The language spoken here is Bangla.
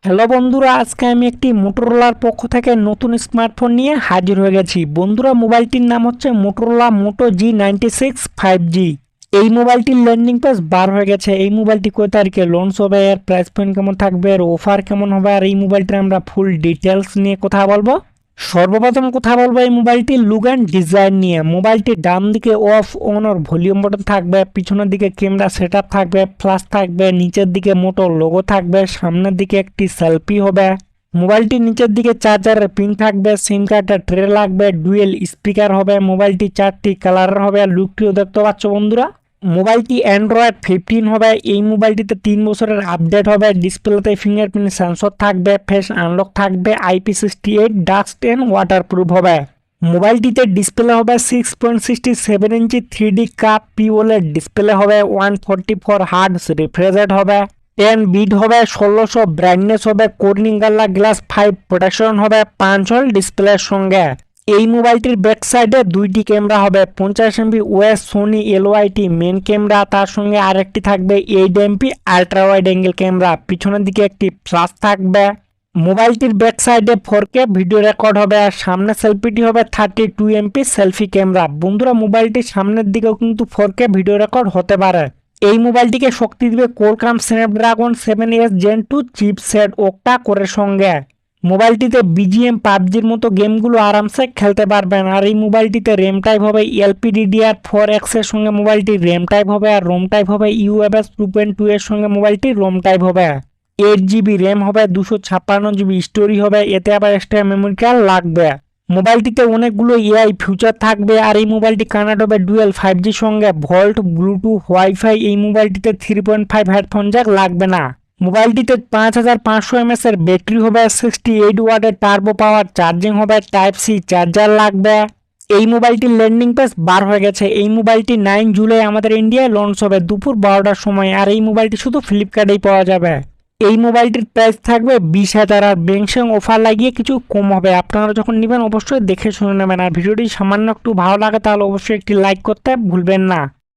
হ্যালো বন্ধুরা, আজকে আমি একটি মোটরোলার পক্ষ থেকে নতুন স্মার্টফোন নিয়ে হাজির হয়ে গেছি। বন্ধুরা, মোবাইলটির নাম হচ্ছে মোটরোলা মোটো G96 5G। এই মোবাইলটির ল্যান্ডিং পেজ বার হয়ে গেছে। এই মোবাইলটি কয় তারিখে লঞ্চ হবে, এর প্রাইস পয়েন্ট কেমন থাকবে, এর অফার কেমন হবে, আর এই মোবাইলটির আমরা ফুল ডিটেলস নিয়ে কথা বলবো। সর্বপ্রথম কথা বলবো এই মোবাইলটির লুক অ্যান্ড ডিজাইন নিয়ে। মোবাইলটির ডান দিকে of on or volume button থাকবে, পিছনের দিকে ক্যামেরা সেটআপ থাকবে, ফ্ল্যাশ থাকবে, নিচের দিকে মোটো লোগো থাকবে, সামনের দিকে একটি সেলফি হবে। মোবাইলটির নিচের দিকে চার্জারের পিন থাকবে, সিম কার্ডের ট্রে লাগবে, ডুয়েল স্পিকার হবে। মোবাইলটি 4টি কালারের হবে। লুকটিও দেখতে পাচ্ছ বন্ধুরা। মোবাইলটি অ্যান্ড্রয়েড 15 হবে। এই মোবাইলটিতে 3 বছরের আপডেট হবে। ডিসপ্লেতে ফিঙ্গারপ্রিন্ট সেন্সর থাকবে, ফেস আনলক থাকবে, IP68 ডাস্ট এন্ড ওয়াটারপ্রুফ হবে। মোবাইলটিতে ডিসপ্লে হবে 6.67 ইঞ্চি 3D কাপ পিওলের ডিসপ্লে হবে। 144 হার্টজ রিফ্রেশ রেট হবে। 10 বিট হবে। 1600 ব্রাইটনেস হবে। কর্নিং গাল্লা গ্লাস 5 প্রোটেকশন হবে 5 হল ডিসপ্লের সঙ্গে। এই মোবাইলটির ব্যাক সাইডে 2টি ক্যামেরা হবে। 50 MP OS Sony LYT main camera, তার সঙ্গে আরেকটি থাকবে 8 MP ultra wide angle camera. পিছনের দিকে একটি ফ্ল্যাশ থাকবে। মোবাইলটির ব্যাক সাইডে 4K ভিডিও রেকর্ড হবে, আর সামনে সেলফিটি হবে 32 এমপি সেলফি ক্যামেরা। বন্ধুরা, মোবাইলটির সামনের দিকেও কিন্তু 4K ভিডিও রেকর্ড হতে পারে। এই মোবাইলটিকে শক্তি দিবে কোলকাম স্ন্যাপড্রাগন 7S Gen 2 চিপসেট ওকটা কোরের সঙ্গে। মোবাইলটিতে BGM পাবজির মতো গেমগুলো আরামসে খেলতে পারবেন। আর এই মোবাইলটিতে র্যাম টাইপ হবে LPDDR4X এর সঙ্গে মোবাইলটির র্যাম টাইপ হবে, আর রোম টাইপ হবে UFS 2.2 এর সঙ্গে মোবাইলটির রোম টাইপ হবে। 8 GB র্যাম হবে, 256 GB স্টোরি হবে, এতে আবার এক্সট্রা মেমোরি কার্ড লাগবে। মোবাইলটিতে অনেকগুলো AI ফিউচার থাকবে। আর এই মোবাইলটি কানেক্ট হবে ডুয়েল 5G সঙ্গে, ভল্ট, ব্লুটুথ, ওয়াইফাই। এই মোবাইলটিতে 3.5 হেডফোন জ্যাক লাগবে না। মোবাইলটিতে 5500 mAh এর ব্যাটারি হবে, 68 ওয়াটের টার্বো পাওয়ার চার্জিং হবে, টাইপ সি চার্জার লাগবে। এই মোবাইলটির ল্যান্ডিং পেজ বার হয়ে গেছে। এই মোবাইলটি 9 জুলাই আমাদের ইন্ডিয়ায় লঞ্চ হবে দুপুর 12টার সময়। আর এই মোবাইলটি শুধু ফ্লিপকার্টেই পাওয়া যাবে। এই মোবাইলটির প্রাইস থাকবে 20,000, আর ব্যাংক অফার লাগিয়ে কিছু কম হবে। আপনারা যখন নেবেন অবশ্যই দেখে শুনে নেবেন। আর ভিডিওটি সামান্য একটু ভালো লাগে তাহলে অবশ্যই একটি লাইক করতে ভুলবেন না।